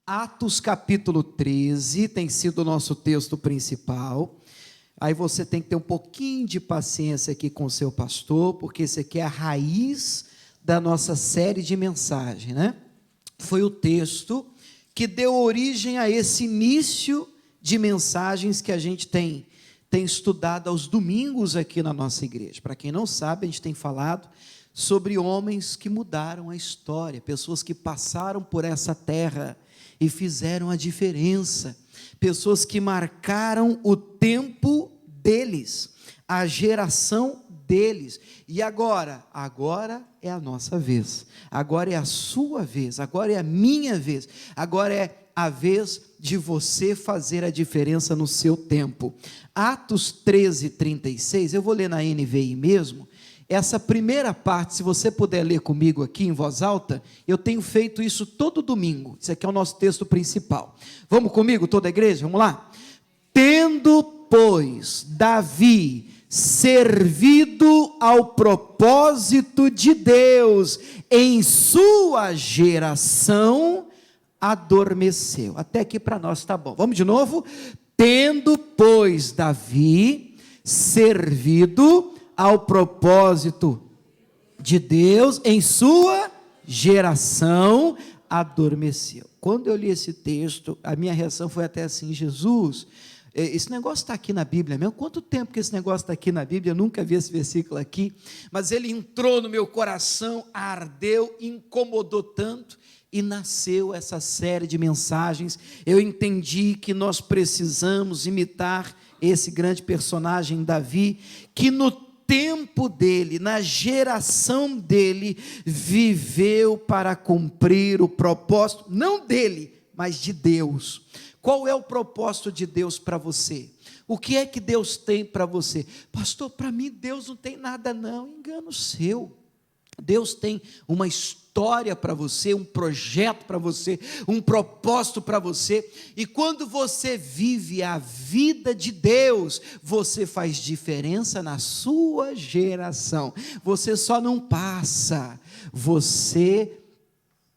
Atos capítulo 13 tem sido o nosso texto principal. Aí você tem que ter um pouquinho de paciência aqui com o seu pastor, porque esse aqui é a raiz da nossa série de mensagem, né? Foi o texto que deu origem a esse início de mensagens que a gente tem estudado aos domingos aqui na nossa igreja. Para quem não sabe, a gente tem falado sobre homens que mudaram a história, pessoas que passaram por essa terra e fizeram a diferença, pessoas que marcaram o tempo deles, a geração deles. E agora é a nossa vez, agora é a sua vez, agora é a minha vez, agora é a vez de você fazer a diferença no seu tempo. Atos 13, 36, eu vou ler na NVI mesmo. Essa primeira parte, se você puder ler comigo aqui em voz alta, eu tenho feito isso todo domingo. Isso aqui é o nosso texto principal. Vamos comigo, toda a igreja? Vamos lá? Tendo, pois, Davi servido ao propósito de Deus em sua geração, adormeceu. Até aqui para nós está bom. Vamos de novo? Tendo, pois, Davi servido ao propósito de Deus em sua geração, adormeceu. Quando eu li esse texto, a minha reação foi até assim: Jesus, esse negócio está aqui na Bíblia mesmo? Quanto tempo que esse negócio está aqui na Bíblia? Eu nunca vi esse versículo aqui, mas ele entrou no meu coração, ardeu, incomodou tanto, e nasceu essa série de mensagens. Eu entendi que nós precisamos imitar esse grande personagem Davi, que no tempo dele, na geração dele, viveu para cumprir o propósito, não dele, mas de Deus. Qual é o propósito de Deus para você? O que é que Deus tem para você? Pastor, para mim Deus não tem nada não. Engano seu. Deus tem uma história para você, um projeto para você, um propósito para você, e quando você vive a vida de Deus, você faz diferença na sua geração. Você só não passa, você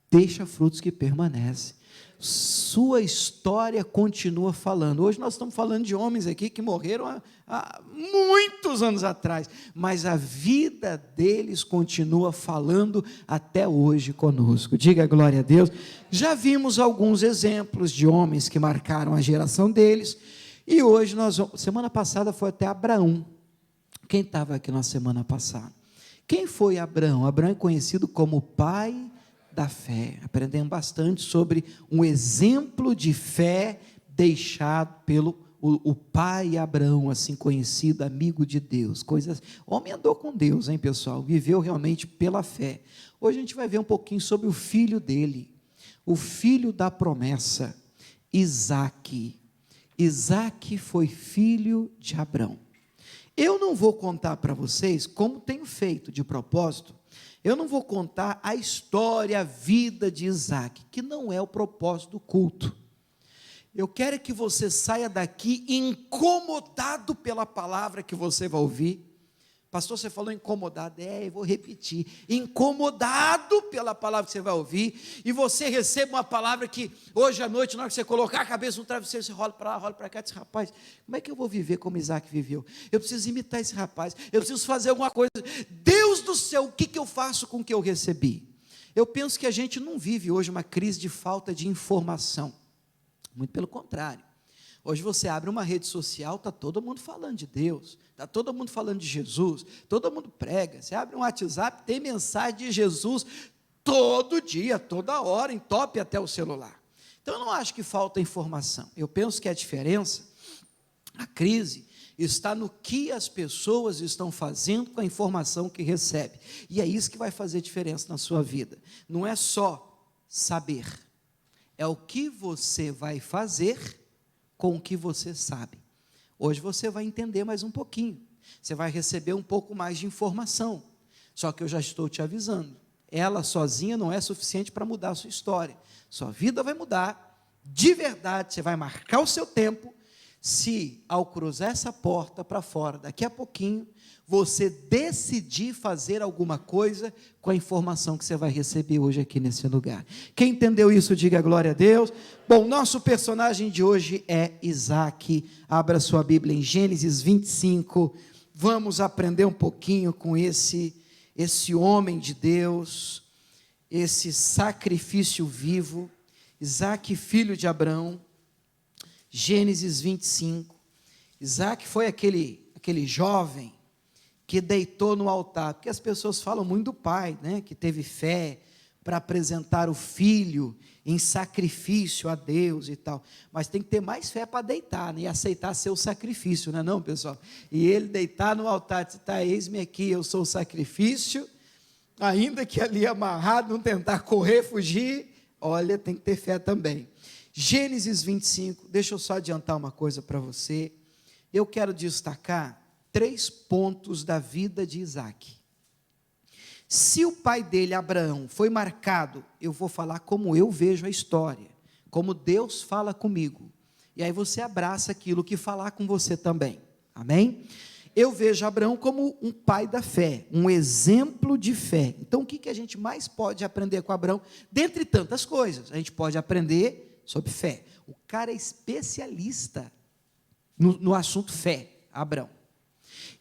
deixa frutos que permanecem. Sua história continua falando. Hoje nós estamos falando de homens aqui que morreram há muitos anos atrás, mas a vida deles continua falando até hoje conosco. Diga glória a Deus. Já vimos alguns exemplos de homens que marcaram a geração deles, e hoje semana passada foi até Abraão. Quem estava aqui na semana passada? Quem foi Abraão? Abraão é conhecido como o pai da fé. Aprendemos bastante sobre um exemplo de fé deixado pelo o pai Abraão, assim conhecido, amigo de Deus. Homem andou com Deus, hein, pessoal? Viveu realmente pela fé. Hoje a gente vai ver um pouquinho sobre o filho dele, o filho da promessa, Isaque. Isaque foi filho de Abraão. Eu não vou contar para vocês, como tenho feito de propósito, eu não vou contar a história, a vida de Isaque, que não é o propósito do culto. Eu quero que você saia daqui incomodado pela palavra que você vai ouvir. Pastor, você falou incomodado, eu vou repetir, incomodado pela palavra que você vai ouvir, e você receba uma palavra que hoje à noite, na hora que você colocar a cabeça no travesseiro, você rola para lá, rola para cá, e diz: rapaz, como é que eu vou viver como Isaque viveu? Eu preciso imitar esse rapaz, eu preciso fazer alguma coisa. Deus do céu, o que eu faço com o que eu recebi? Eu penso que a gente não vive hoje uma crise de falta de informação, muito pelo contrário. Hoje você abre uma rede social, está todo mundo falando de Deus, está todo mundo falando de Jesus, todo mundo prega. Você abre um WhatsApp, tem mensagem de Jesus todo dia, toda hora, entope até o celular. Então eu não acho que falta informação. Eu penso que a diferença, a crise, está no que as pessoas estão fazendo com a informação que recebem. E é isso que vai fazer diferença na sua vida. Não é só saber, é o que você vai fazer com o que você sabe. Hoje você vai entender mais um pouquinho, você vai receber um pouco mais de informação, só que eu já estou te avisando, ela sozinha não é suficiente para mudar a sua história, sua vida vai mudar, de verdade, você vai marcar o seu tempo, se ao cruzar essa porta para fora, daqui a pouquinho, você decidir fazer alguma coisa com a informação que você vai receber hoje aqui nesse lugar. Quem entendeu isso, diga glória a Deus. Bom, nosso personagem de hoje é Isaac. Abra sua Bíblia em Gênesis 25. Vamos aprender um pouquinho com esse homem de Deus, esse sacrifício vivo, Isaac, filho de Abraão. Gênesis 25. Isaac foi aquele jovem que deitou no altar, porque as pessoas falam muito do pai, né, que teve fé para apresentar o filho em sacrifício a Deus e tal, mas tem que ter mais fé para deitar, né, e aceitar seu sacrifício, não é não, pessoal? E ele deitar no altar, disse, tá, eis-me aqui, eu sou o sacrifício, ainda que ali amarrado, não tentar correr, fugir, olha, tem que ter fé também. Gênesis 25, deixa eu só adiantar uma coisa para você, eu quero destacar 3 pontos da vida de Isaac. Se o pai dele, Abraão, foi marcado, eu vou falar como eu vejo a história, como Deus fala comigo, e aí você abraça aquilo que falar com você também, amém? Eu vejo Abraão como um pai da fé, um exemplo de fé. Então o que a gente mais pode aprender com Abraão? Dentre tantas coisas, a gente pode aprender sobre fé. O cara é especialista no assunto fé, Abraão.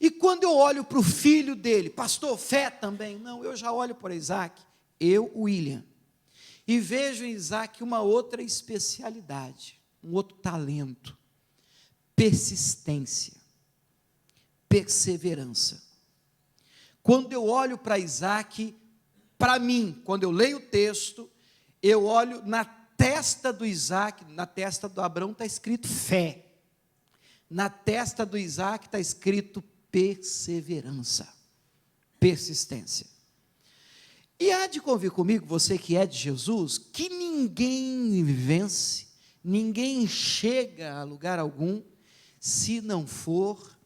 E quando eu olho para o filho dele, pastor, fé também? Não, eu já olho para Isaac, William, e vejo em Isaac uma outra especialidade, um outro talento, persistência, perseverança. Quando eu olho para Isaac, para mim, quando eu leio o texto, eu olho na testa do Isaac, na testa do Abraão está escrito fé, na testa do Isaac está escrito perseverança, persistência. E há de convir comigo, você que é de Jesus, que ninguém vence, ninguém chega a lugar algum, se não for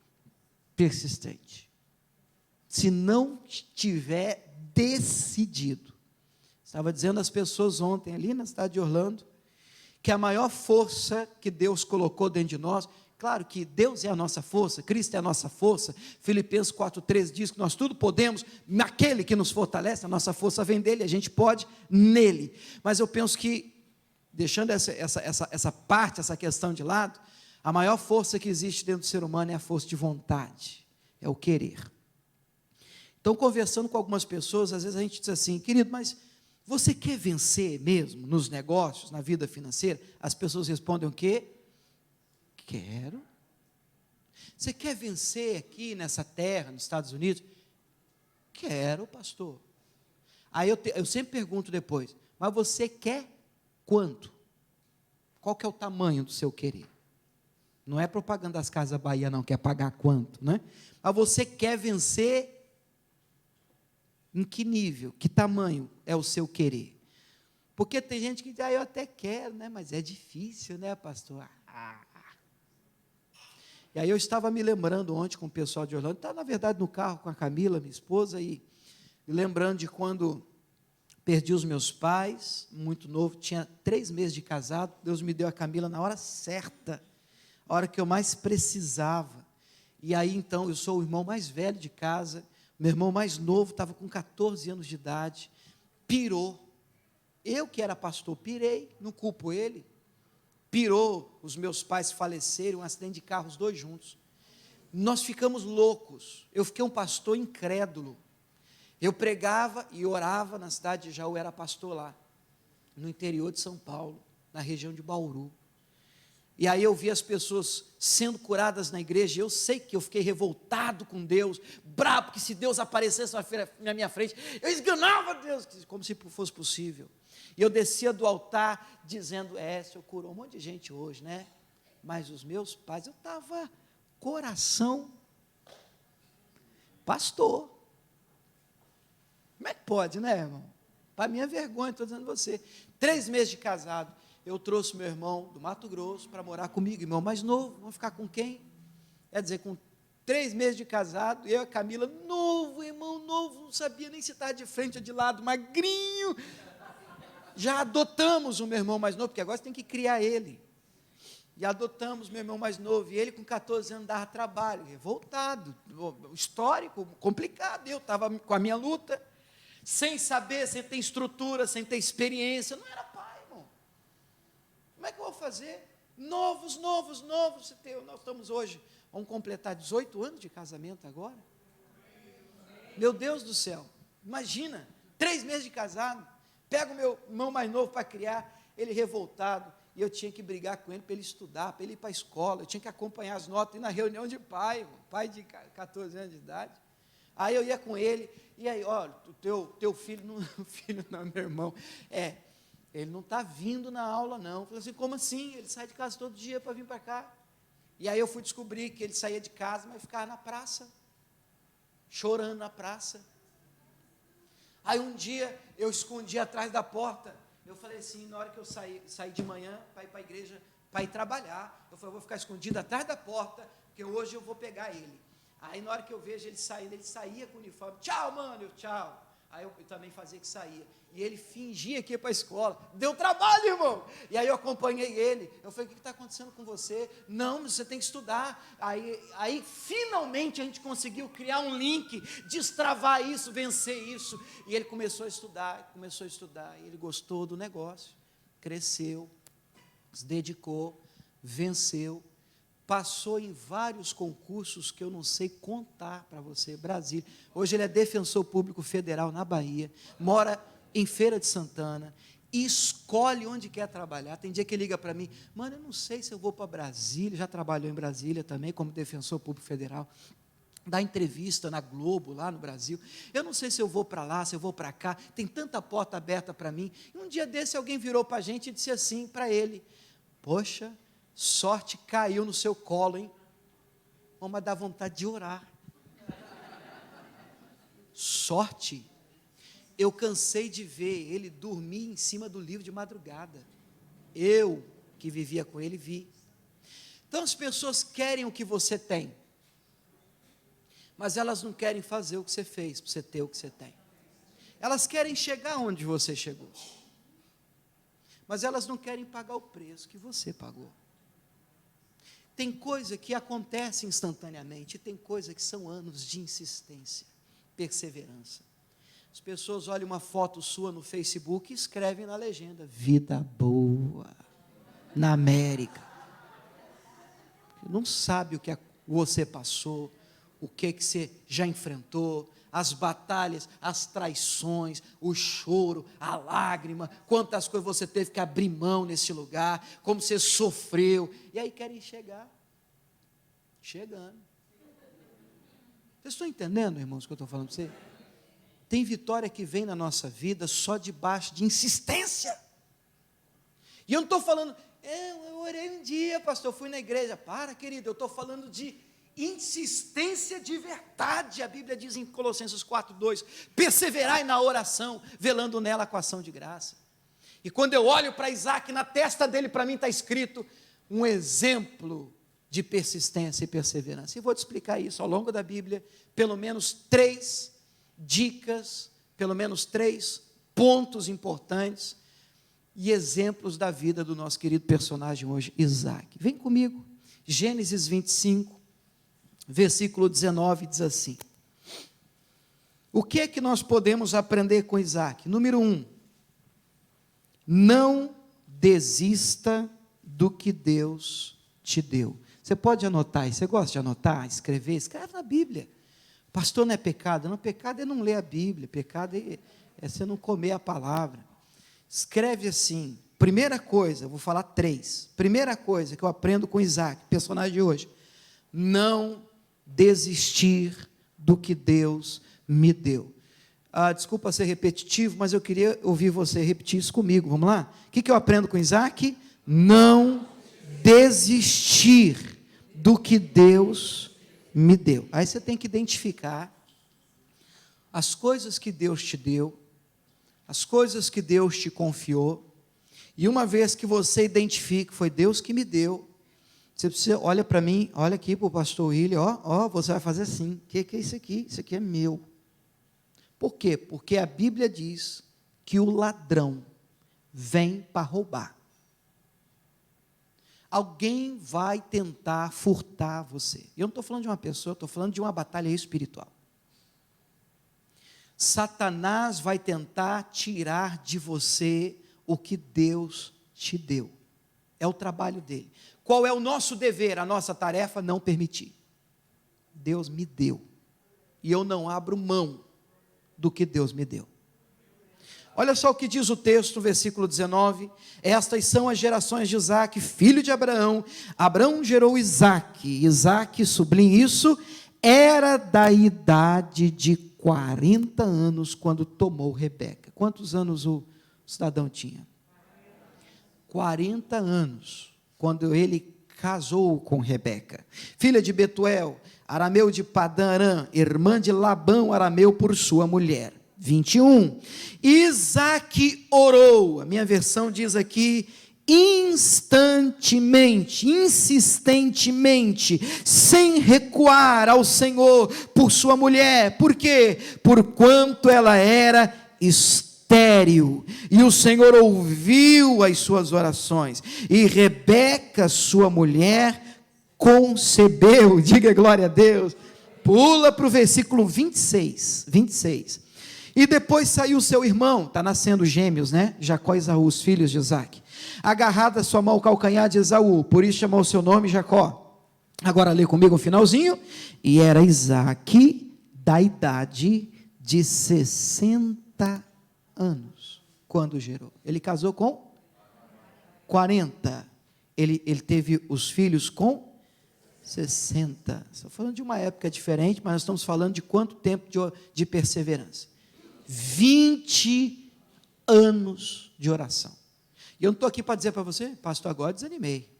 persistente, se não tiver decidido. Estava dizendo às pessoas ontem, ali na cidade de Orlando, que a maior força que Deus colocou dentro de nós, claro que Deus é a nossa força, Cristo é a nossa força, Filipenses 4,13 diz que nós tudo podemos, naquele que nos fortalece, a nossa força vem dele, a gente pode nele, mas eu penso que, deixando essa parte, essa questão de lado, a maior força que existe dentro do ser humano é a força de vontade, é o querer. Então, conversando com algumas pessoas, às vezes a gente diz assim, querido, mas você quer vencer mesmo nos negócios, na vida financeira? As pessoas respondem o quê? Quero. Você quer vencer aqui nessa terra, nos Estados Unidos? Quero, pastor. Aí eu sempre pergunto depois, mas você quer quanto? Qual que é o tamanho do seu querer? Não é propaganda das Casas Bahia não, quer pagar quanto, né? Mas você quer vencer em que nível, que tamanho é o seu querer? Porque tem gente que diz, eu até quero, né? Mas é difícil, né, pastor? E aí eu estava me lembrando ontem com o pessoal de Orlando, estava na verdade no carro com a Camila, minha esposa, e lembrando de quando perdi os meus pais, muito novo, tinha 3 meses de casado, Deus me deu a Camila na hora certa, a hora que eu mais precisava, e aí então eu sou o irmão mais velho de casa, meu irmão mais novo estava com 14 anos de idade, pirou, eu que era pastor, pirei, não culpo ele, pirou, os meus pais faleceram, um acidente de carro, os 2 juntos, nós ficamos loucos, eu fiquei um pastor incrédulo, eu pregava e orava na cidade de Jaú, era pastor lá, no interior de São Paulo, na região de Bauru, e aí eu vi as pessoas sendo curadas na igreja, e eu sei que eu fiquei revoltado com Deus, bravo, porque se Deus aparecesse na minha frente, eu esganava Deus, como se fosse possível, e eu descia do altar, dizendo, o Senhor curou um monte de gente hoje, né, mas os meus pais, eu estava coração, pastor, como é que pode, né, irmão, para minha vergonha, estou dizendo a você, 3 meses de casado, eu trouxe meu irmão do Mato Grosso para morar comigo, irmão mais novo, vamos ficar com quem? Quer dizer, com 3 meses de casado, eu e a Camila, novo, irmão novo, não sabia nem se estava de frente ou de lado, magrinho, já adotamos o meu irmão mais novo, porque agora você tem que criar ele, e adotamos meu irmão mais novo, e ele com 14 anos dava trabalho, revoltado, histórico, complicado, eu estava com a minha luta, sem saber, sem ter estrutura, sem ter experiência, não era pai, irmão. Como é que eu vou fazer? Novos, nós estamos hoje, vamos completar 18 anos de casamento agora. Meu Deus do céu, imagina, 3 meses de casado, pego o meu irmão mais novo para criar, ele revoltado, e eu tinha que brigar com ele para ele estudar, para ele ir para a escola, eu tinha que acompanhar as notas, ir na reunião de pai de 14 anos de idade. Aí eu ia com ele, e aí, olha, teu filho não, meu irmão, ele não está vindo na aula não. Eu falei assim, como assim? Ele sai de casa todo dia para vir para cá. E aí eu fui descobrir que ele saía de casa, mas ficava na praça, chorando na praça. Aí um dia, eu escondi atrás da porta, eu falei assim, na hora que eu saí de manhã, para ir para a igreja, para ir trabalhar, eu falei, eu vou ficar escondido atrás da porta, porque hoje eu vou pegar ele. Aí na hora que eu vejo ele saindo, ele saía com o uniforme, tchau mano, tchau. Aí eu também fazia que saía, e ele fingia que ia para a escola, deu trabalho, irmão, e aí eu acompanhei ele, eu falei, o que está acontecendo com você? Não, você tem que estudar. Aí finalmente a gente conseguiu criar um link, destravar isso, vencer isso, e ele começou a estudar, e ele gostou do negócio, cresceu, se dedicou, venceu, passou em vários concursos que eu não sei contar para você, Brasília. Hoje ele é defensor público federal na Bahia, mora em Feira de Santana, e escolhe onde quer trabalhar. Tem dia que ele liga para mim, mano, eu não sei se eu vou para Brasília, já trabalhou em Brasília também, como defensor público federal, dá entrevista na Globo, lá no Brasil, eu não sei se eu vou para lá, se eu vou para cá, tem tanta porta aberta para mim. E um dia desse alguém virou para a gente e disse assim para ele, poxa, sorte caiu no seu colo, hein? Mas dá vontade de orar. Sorte, eu cansei de ver ele dormir em cima do livro de madrugada. Eu, que vivia com ele, vi. Então as pessoas querem o que você tem, mas elas não querem fazer o que você fez, para você ter o que você tem. Elas querem chegar onde você chegou, mas elas não querem pagar o preço que você pagou. Tem coisa que acontece instantaneamente, e tem coisa que são anos de insistência, perseverança. As pessoas olham uma foto sua no Facebook e escrevem na legenda, vida boa, na América. Não sabe o que você passou, o que você já enfrentou, as batalhas, as traições, o choro, a lágrima, quantas coisas você teve que abrir mão nesse lugar, como você sofreu, e aí querem chegar, chegando. Vocês estão entendendo, irmãos, o que eu estou falando para você? Tem vitória que vem na nossa vida só debaixo de insistência, e eu não estou falando, eu orei um dia, pastor, fui na igreja, para querido, eu estou falando de insistência de verdade. A Bíblia diz em Colossenses 4:2, perseverai na oração, velando nela com ação de graça. E quando eu olho para Isaac, na testa dele, para mim está escrito, um exemplo de persistência e perseverança, e vou te explicar isso ao longo da Bíblia, pelo menos 3 dicas, pelo menos 3 pontos importantes, e exemplos da vida do nosso querido personagem hoje, Isaac. Vem comigo, Gênesis 25, versículo 19, diz assim, o que é que nós podemos aprender com Isaac? Número 1, não desista do que Deus te deu. Você pode anotar, você gosta de anotar, escrever? Escreve na Bíblia. Pastor, não é pecado? Não, pecado é não ler a Bíblia, pecado é você não comer a palavra. Escreve assim, primeira coisa, eu vou falar 3, primeira coisa que eu aprendo com Isaac, personagem de hoje, não desistir do que Deus me deu. Desculpa ser repetitivo, mas eu queria ouvir você repetir isso comigo, vamos lá? O que eu aprendo com Isaac? Não desistir do que Deus me deu. Aí você tem que identificar as coisas que Deus te deu, as coisas que Deus te confiou, e uma vez que você identifique, foi Deus que me deu, você precisa, olha para mim, olha aqui para o pastor William, você vai fazer assim, o que é isso aqui? Isso aqui é meu. Por quê? Porque a Bíblia diz que o ladrão vem para roubar. alguém vai tentar furtar você. Eu não estou falando de uma pessoa, eu estou falando de uma batalha espiritual. Satanás vai tentar tirar de você o que Deus te deu. É o trabalho dele. Qual é o nosso dever, a nossa tarefa? Não permitir. Deus me deu. E eu não abro mão do que Deus me deu. Olha só o que diz o texto, versículo 19. Estas são as gerações de Isaque, filho de Abraão. Abraão gerou Isaque. Isaque, sublinhe isso, era da idade de 40 anos quando tomou Rebeca. Quantos anos o cidadão tinha? 40 anos, quando ele casou com Rebeca, filha de Betuel, arameu de Padã Arã, irmã de Labão, arameu, por sua mulher. 21, Isaque orou, a minha versão diz aqui, instantemente, insistentemente, sem recuar ao Senhor, por sua mulher. Por quê? Porquanto ela era estéril, e o Senhor ouviu as suas orações, e Rebeca, sua mulher, concebeu. Diga glória a Deus. Pula para o versículo 26, e depois saiu seu irmão, está nascendo gêmeos, né? Jacó e Esaú, os filhos de Isaque, agarrada a sua mão ao calcanhar de Esaú, por isso chamou o seu nome Jacó. Agora lê comigo o finalzinho. E era Isaque da idade de 60 anos, quando gerou. Ele casou com 40, ele teve os filhos com 60, estou falando de uma época diferente, mas nós estamos falando de quanto tempo de perseverança? 20 anos de oração. E eu não estou aqui para dizer para você, pastor, agora desanimei.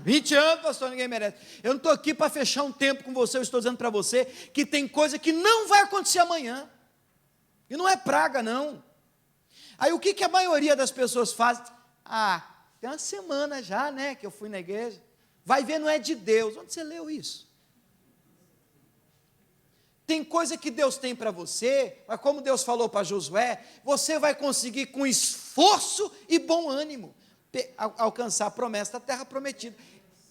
20 anos, pastor, ninguém merece. Eu não estou aqui para fechar um tempo com você, eu estou dizendo para você que tem coisa que não vai acontecer amanhã. E não é praga, não. Aí o que a maioria das pessoas faz? Tem uma semana já, né, que eu fui na igreja. Vai ver, não é de Deus. Onde você leu isso? Tem coisa que Deus tem para você, mas como Deus falou para Josué, você vai conseguir com esforço e bom ânimo alcançar a promessa da terra prometida.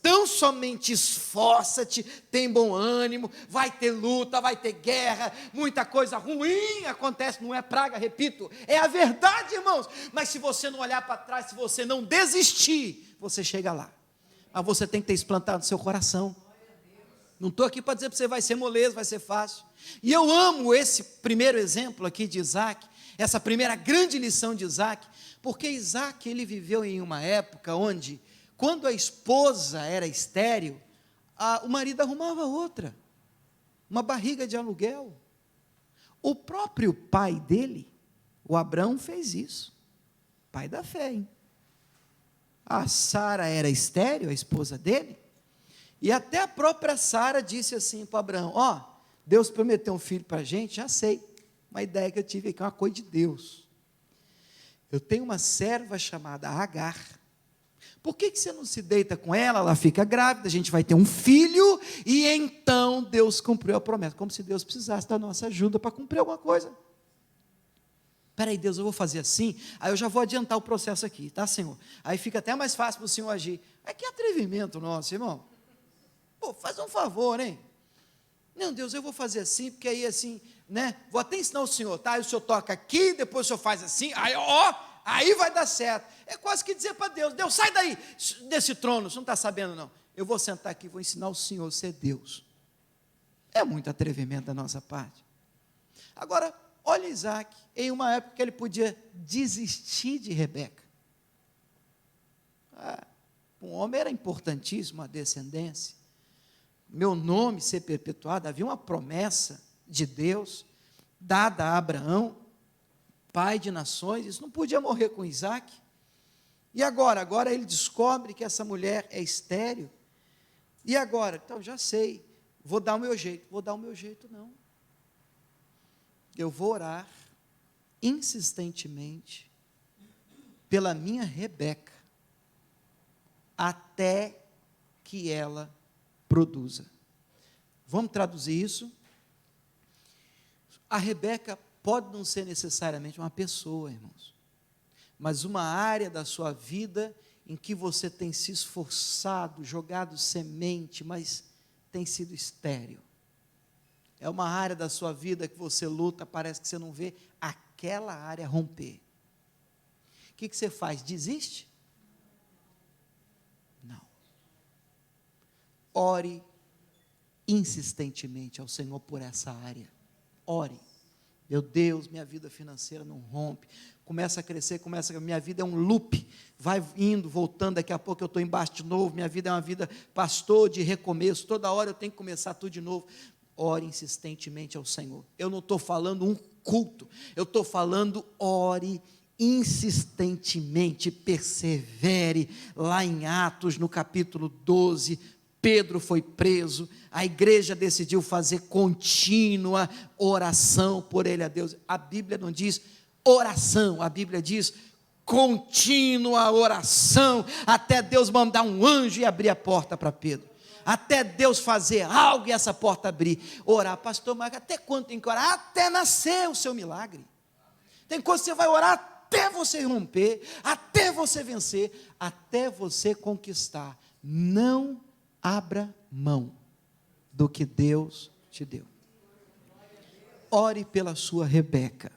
Tão somente esforça-te, tem bom ânimo, vai ter luta, vai ter guerra, muita coisa ruim acontece, não é praga, repito, é a verdade, irmãos. Mas se você não olhar para trás, se você não desistir, você chega lá. Mas você tem que ter isso plantado no seu coração. Não estou aqui para dizer para você vai ser moleza, vai ser fácil. E eu amo esse primeiro exemplo aqui de Isaque, essa primeira grande lição de Isaque, porque Isaque, ele viveu em uma época onde, quando a esposa era estéril, o marido arrumava outra, uma barriga de aluguel. O próprio pai dele, o Abraão, fez isso, pai da fé, hein? A Sara era estéril, a esposa dele, e até a própria Sara disse assim para Abraão, Deus prometeu um filho para a gente, já sei, uma ideia que eu tive aqui, uma coisa de Deus. Eu tenho uma serva chamada Agar, por que você não se deita com ela, ela fica grávida, a gente vai ter um filho, e então Deus cumpriu a promessa, como se Deus precisasse da nossa ajuda para cumprir alguma coisa. Espera aí, Deus, eu vou fazer assim, aí eu já vou adiantar o processo aqui, tá, Senhor? Aí fica até mais fácil para o Senhor agir. Que atrevimento nosso, irmão. Pô, faz um favor, hein? Não, Deus, eu vou fazer assim, porque aí assim, né? Vou até ensinar o Senhor, tá? Aí o Senhor toca aqui, depois o Senhor faz assim, aí vai dar certo. É quase que dizer para Deus, Deus, sai daí, desse trono, você não está sabendo não. Eu vou sentar aqui, vou ensinar o Senhor a ser Deus. É muito atrevimento da nossa parte. Agora, olha Isaque, em uma época que ele podia desistir de Rebeca. Um homem era importantíssimo, a descendência. Meu nome ser perpetuado, havia uma promessa de Deus, dada a Abraão, pai de nações, isso não podia morrer com Isaque. E agora? Agora ele descobre que essa mulher é estéril. E agora? Então, já sei, vou dar o meu jeito não. Eu vou orar insistentemente pela minha Rebeca, até que ela produza. Vamos traduzir isso? A Rebeca pode não ser necessariamente uma pessoa, irmãos, mas uma área da sua vida em que você tem se esforçado, jogado semente, mas tem sido estéril. É uma área da sua vida que você luta, parece que você não vê aquela área romper. O que você faz? Desiste? Não. Ore insistentemente ao Senhor por essa área. Ore. Meu Deus, minha vida financeira não rompe. Começa a crescer, minha vida é um loop, vai indo, voltando, daqui a pouco eu estou embaixo de novo, minha vida é uma vida, pastor, de recomeço, toda hora eu tenho que começar tudo de novo. Ore insistentemente ao Senhor. Eu não estou falando um culto, eu estou falando ore insistentemente, persevere. Lá em Atos, no capítulo 12, Pedro foi preso, a igreja decidiu fazer contínua oração por ele a Deus. A Bíblia não diz oração, a Bíblia diz contínua oração, até Deus mandar um anjo e abrir a porta para Pedro, até Deus fazer algo e essa porta abrir. Orar, pastor, mas até quando tem que orar? Até nascer o seu milagre. Tem coisa que você vai orar até você romper, até você vencer, até você conquistar. Não abra mão do que Deus te deu. Ore pela sua Rebeca,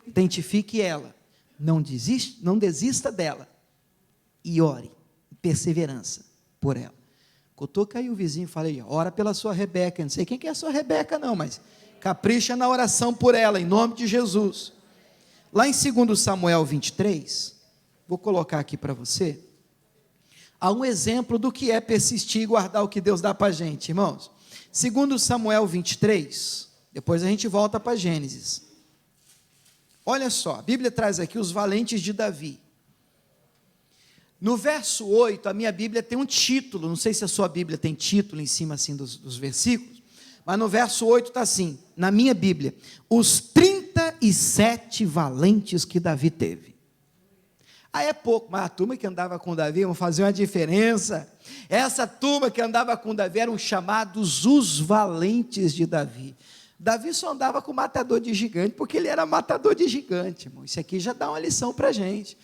identifique ela, não desista dela, e ore, perseverança por ela. Cutuca aí o vizinho e fala aí, ora pela sua Rebeca. Não sei quem que é a sua Rebeca não, mas capricha na oração por ela, em nome de Jesus. Lá em 2 Samuel 23, vou colocar aqui para você, há um exemplo do que é persistir e guardar o que Deus dá para a gente, irmãos. 2 Samuel 23, depois a gente volta para Gênesis. Olha só, a Bíblia traz aqui os valentes de Davi. No verso 8, a minha Bíblia tem um título, não sei se a sua Bíblia tem título em cima assim dos versículos, mas no verso 8 está assim, na minha Bíblia, os 37 valentes que Davi teve. Aí é pouco, mas a turma que andava com Davi, vão fazer uma diferença. Essa turma que andava com Davi eram chamados os valentes de Davi. Davi só andava com matador de gigante, porque ele era matador de gigante, irmão. Isso aqui já dá uma lição para a gente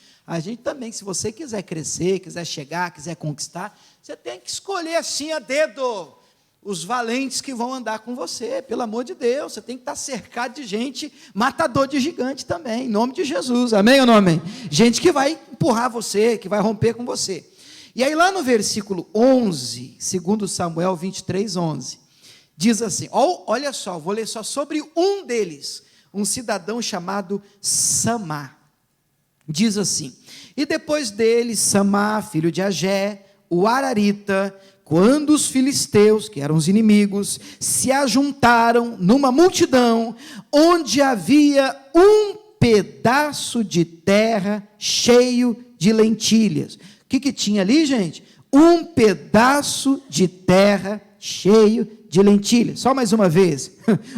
também, se você quiser crescer, quiser chegar, quiser conquistar, você tem que escolher assim a dedo, os valentes que vão andar com você, pelo amor de Deus, você tem que estar cercado de gente, matador de gigante também, em nome de Jesus, amém ou não amém? Gente que vai empurrar você, que vai romper com você. E aí lá no versículo 11, 2 Samuel 23, 11, diz assim, olha só, vou ler só sobre um deles, um cidadão chamado Samá. Diz assim, e depois dele, Samá, filho de Agé, o Ararita, quando os filisteus, que eram os inimigos, se ajuntaram numa multidão, onde havia um pedaço de terra cheio de lentilhas. O que tinha ali, gente? Um pedaço de terra cheio de lentilhas. Só mais uma vez.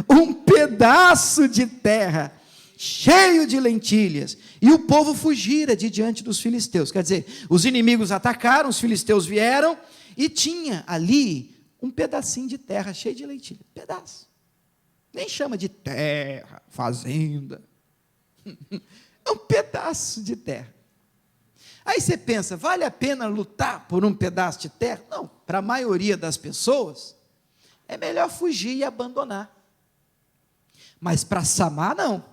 Um pedaço de terra cheio de lentilhas, e o povo fugira de diante dos filisteus. Quer dizer, os inimigos atacaram, os filisteus vieram, e tinha ali um pedacinho de terra cheio de lentilha, pedaço, nem chama de terra, fazenda, é um pedaço de terra. Aí você pensa, vale a pena lutar por um pedaço de terra? Não, para a maioria das pessoas, é melhor fugir e abandonar, mas para Samá não.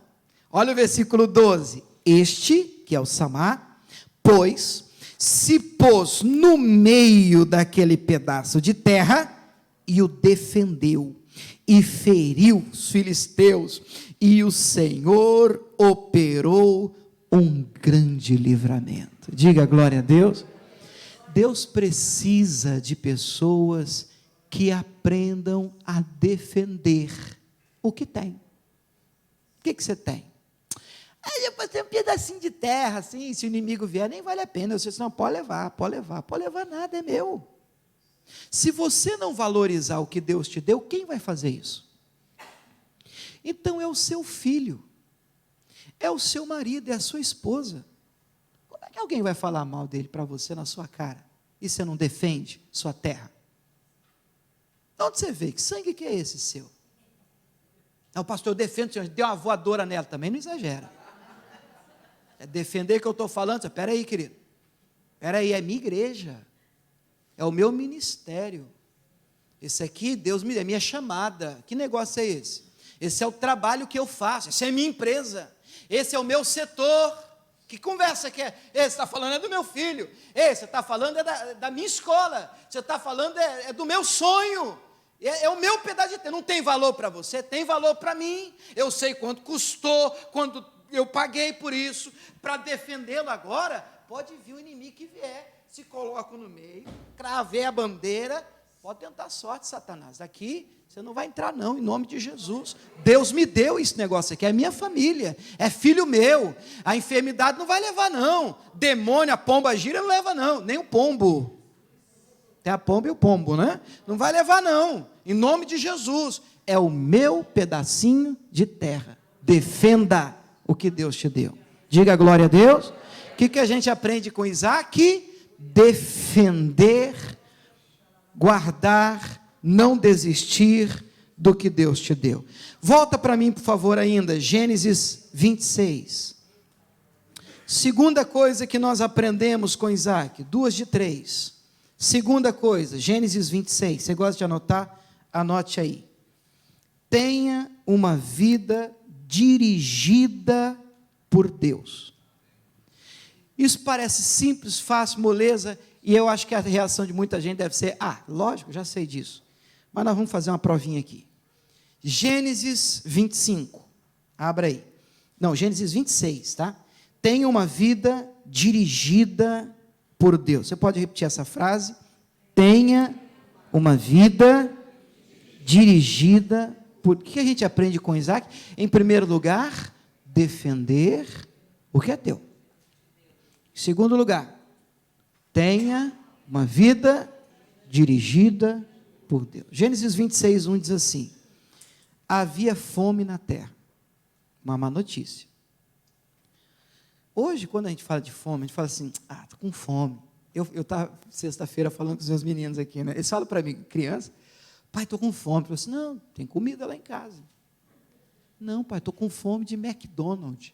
Olha o versículo 12, este, que é o Samá, pois se pôs no meio daquele pedaço de terra, e o defendeu, e feriu os filisteus, e o Senhor operou um grande livramento. Diga glória a Deus. Deus precisa de pessoas que aprendam a defender o que tem. O que você tem? Aí eu passei um pedacinho de terra, assim, se o inimigo vier, nem vale a pena. Eu disse, não, pode levar nada, é meu. Se você não valorizar o que Deus te deu, quem vai fazer isso? Então é o seu filho, é o seu marido, é a sua esposa. Como é que alguém vai falar mal dele para você na sua cara, e você não defende sua terra? Onde você vê? Que sangue que é esse seu? Não, pastor, eu defendo o senhor, deu uma voadora nela, também não exagera. É defender que eu estou falando, espera aí, querido. Peraí, é minha igreja, é o meu ministério. Esse aqui, Deus me deu, é minha chamada. Que negócio é esse? Esse é o trabalho que eu faço, essa é a minha empresa, esse é o meu setor. Que conversa que é? Esse está falando é do meu filho, esse está falando é da minha escola, você está falando é do meu sonho, é o meu pedaço de terra. Não tem valor para você? Tem valor para mim. Eu sei quanto custou, quanto eu paguei por isso, para defendê-lo agora. Pode vir o inimigo que vier, se coloca no meio, cravei a bandeira, pode tentar sorte, Satanás. Aqui você não vai entrar não, em nome de Jesus. Deus me deu esse negócio aqui, é minha família, é filho meu. A enfermidade não vai levar não, demônio, a pomba gira não leva não, nem o pombo. Tem a pomba e o pombo, né? Não vai levar não, em nome de Jesus. É o meu pedacinho de terra. Defenda o que Deus te deu. Diga glória a Deus. O que a gente aprende com Isaac? Defender, guardar, não desistir do que Deus te deu. Volta para mim, por favor, ainda, Gênesis 26. Segunda coisa que nós aprendemos com Isaac, 2 de 3. Segunda coisa, Gênesis 26. Você gosta de anotar? Anote aí. Tenha uma vida dirigida por Deus. Isso parece simples, fácil, moleza, e eu acho que a reação de muita gente deve ser, lógico, já sei disso. Mas nós vamos fazer uma provinha aqui. Gênesis 25. Abra aí. Não, Gênesis 26, tá? Tenha uma vida dirigida por Deus. Você pode repetir essa frase? Tenha uma vida dirigida por... O que a gente aprende com Isaac? Em primeiro lugar, defender o que é teu. Em segundo lugar, tenha uma vida dirigida por Deus. Gênesis 26, 1 diz assim: havia fome na terra. Uma má notícia. Hoje, quando a gente fala de fome, a gente fala assim, estou com fome. Eu estava sexta-feira falando com os meus meninos aqui, né? Eles falam para mim, criança, pai, estou com fome. Eu falo assim, não, tem comida lá em casa. Não, pai, estou com fome de McDonald's.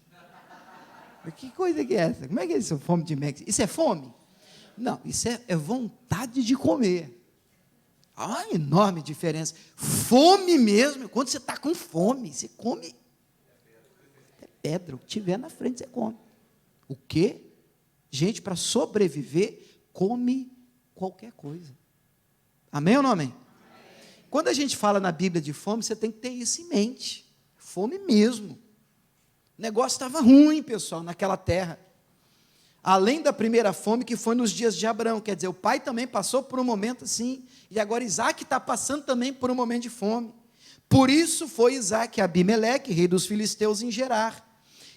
Que coisa que é essa? Como é que é isso, fome de McDonald's? Isso é fome? Não, isso é vontade de comer. Há uma enorme diferença. Fome mesmo, quando você está com fome, você come é pedra, o que tiver na frente você come. O quê? Gente, para sobreviver, come qualquer coisa. Amém ou não amém? Quando a gente fala na Bíblia de fome, você tem que ter isso em mente. Fome mesmo. O negócio estava ruim, pessoal, naquela terra. Além da primeira fome que foi nos dias de Abraão, quer dizer, o pai também passou por um momento assim, e agora Isaac está passando também por um momento de fome. Por isso foi Isaac a Abimeleque, rei dos filisteus, em Gerar.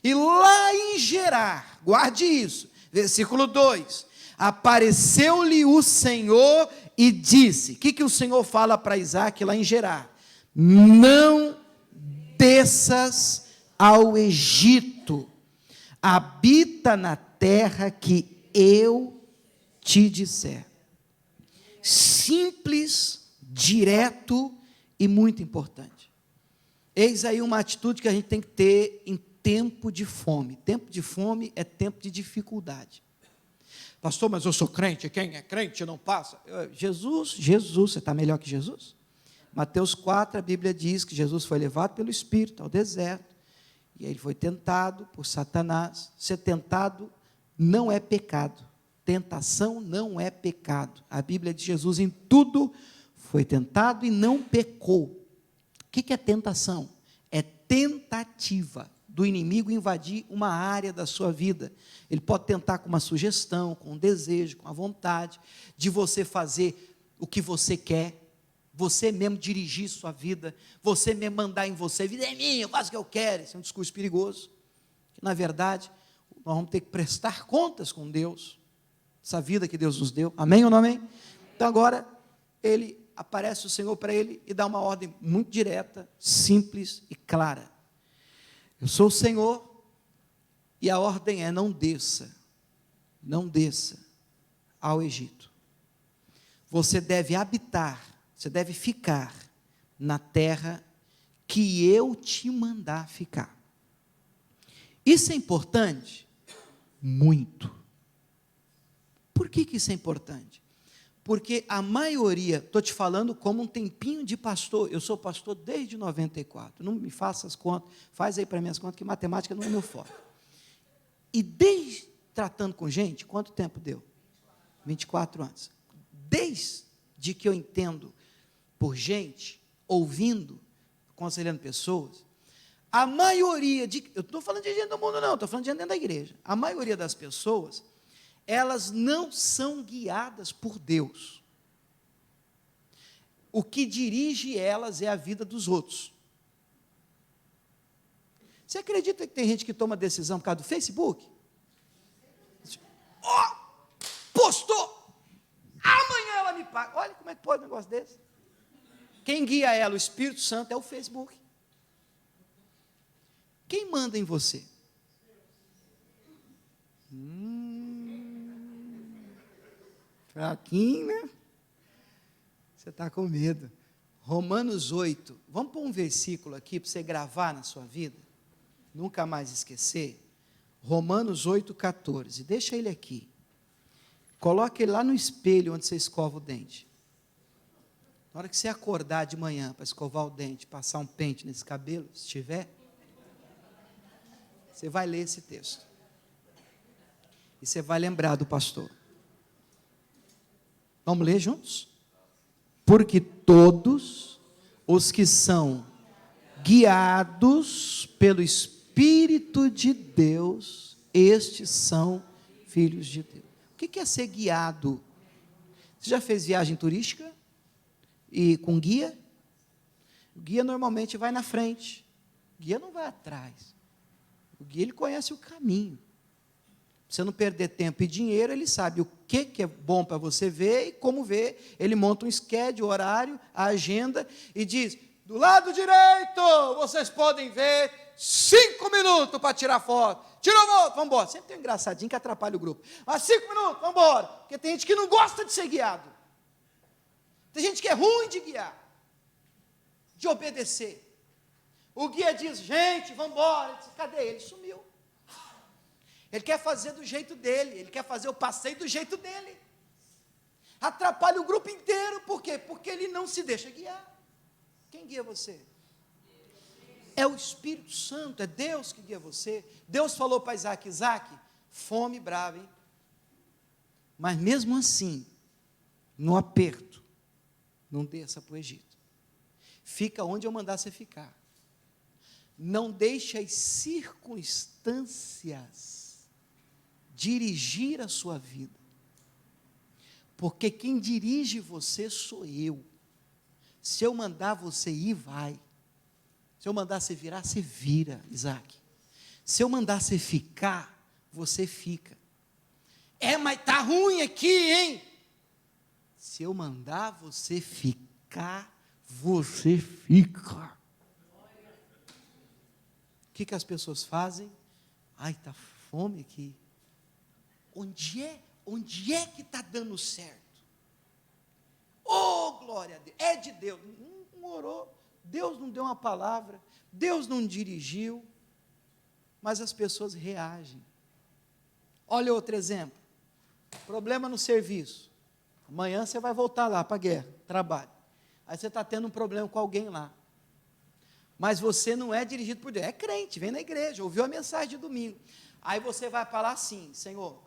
E lá em Gerar, guarde isso, versículo 2, apareceu-lhe o Senhor e disse, o que o Senhor fala para Isaac lá em Gerar? Não desças ao Egito, habita na terra que eu te disser. Simples, direto e muito importante. Eis aí uma atitude que a gente tem que ter em tempo de fome. Tempo de fome é tempo de dificuldade. Pastor, mas eu sou crente, quem é crente não passa. Jesus, você está melhor que Jesus? Mateus 4, a Bíblia diz que Jesus foi levado pelo Espírito ao deserto, e ele foi tentado por Satanás. Ser tentado não é pecado. Tentação não é pecado. A Bíblia diz que Jesus em tudo foi tentado e não pecou. O que é tentação? É tentativa do inimigo invadir uma área da sua vida. Ele pode tentar com uma sugestão, com um desejo, com a vontade de você fazer o que você quer, você mesmo dirigir sua vida, você mesmo mandar em você, a vida é minha, eu faço o que eu quero. Esse é um discurso perigoso, que na verdade, nós vamos ter que prestar contas com Deus, essa vida que Deus nos deu, amém ou não amém? Então agora, aparece o Senhor para ele e dá uma ordem muito direta, simples e clara. Eu sou o Senhor, e a ordem é: não desça ao Egito. Você deve habitar, você deve ficar na terra que eu te mandar ficar. Isso é importante? Muito. Por Por que isso é importante? Porque a maioria, estou te falando como um tempinho de pastor, eu sou pastor desde 94, não me faça as contas, faz aí para mim as contas, que matemática não é meu forte. E desde tratando com gente, quanto tempo deu? 24 anos. Desde que eu entendo por gente, ouvindo, aconselhando pessoas, a maioria eu não estou falando de gente do mundo não, estou falando de gente dentro da igreja, a maioria das pessoas, elas não são guiadas por Deus. O que dirige elas é a vida dos outros. Você acredita que tem gente que toma decisão por causa do Facebook? Postou, amanhã ela me paga. Olha como é que pode um negócio desse. Quem guia ela, o Espírito Santo, é o Facebook. Quem manda em você? Fraquinho, né? Você está com medo. Romanos 8. Vamos pôr um versículo aqui para você gravar na sua vida. Nunca mais esquecer. Romanos 8, 14. Deixa ele aqui. Coloque ele lá no espelho onde você escova o dente. Na hora que você acordar de manhã para escovar o dente, passar um pente nesse cabelo, se tiver, você vai ler esse texto. E você vai lembrar do pastor. Vamos ler juntos? Porque todos os que são guiados pelo Espírito de Deus, estes são filhos de Deus. O que é ser guiado? Você já fez viagem turística? E com guia? O guia normalmente vai na frente. O guia não vai atrás. O guia, ele conhece o caminho. Pra você não perder tempo e dinheiro, ele sabe o que é bom para você ver e como ver. Ele monta um schedule, horário, a agenda e diz, do lado direito, vocês podem ver 5 minutos para tirar foto. Tirou foto, vamos embora. Sempre tem um engraçadinho que atrapalha o grupo. Mas 5 minutos, vamos embora. Porque tem gente que não gosta de ser guiado. Tem gente que é ruim de guiar, de obedecer. O guia diz, gente, vamos embora. Ele diz, cadê ele? Sumiu. Ele quer fazer do jeito dele, ele quer fazer o passeio do jeito dele. Atrapalha o grupo inteiro, por quê? Porque ele não se deixa guiar. Quem guia você? É o Espírito Santo, é Deus que guia você. Deus falou para Isaac, Isaac, fome brava, hein? Mas mesmo assim, no aperto, não desça para o Egito. Fica onde eu mandar você ficar. Não deixe as circunstâncias dirigir a sua vida, porque quem dirige você sou eu. Se eu mandar você ir, vai. Se eu mandar você virar, você vira, Isaac. Se eu mandar você ficar, você fica. Mas está ruim aqui, hein? Se eu mandar você ficar, você fica. O que as pessoas fazem? Ai, está fome aqui. Onde é que está dando certo? Oh, glória a Deus, é de Deus. Não orou, Deus não deu uma palavra, Deus não dirigiu, mas as pessoas reagem. Olha outro exemplo, problema no serviço. Amanhã você vai voltar lá para a guerra, trabalho. Aí você está tendo um problema com alguém lá. Mas você não é dirigido por Deus, é crente, vem na igreja, ouviu a mensagem de domingo. Aí você vai falar assim, Senhor,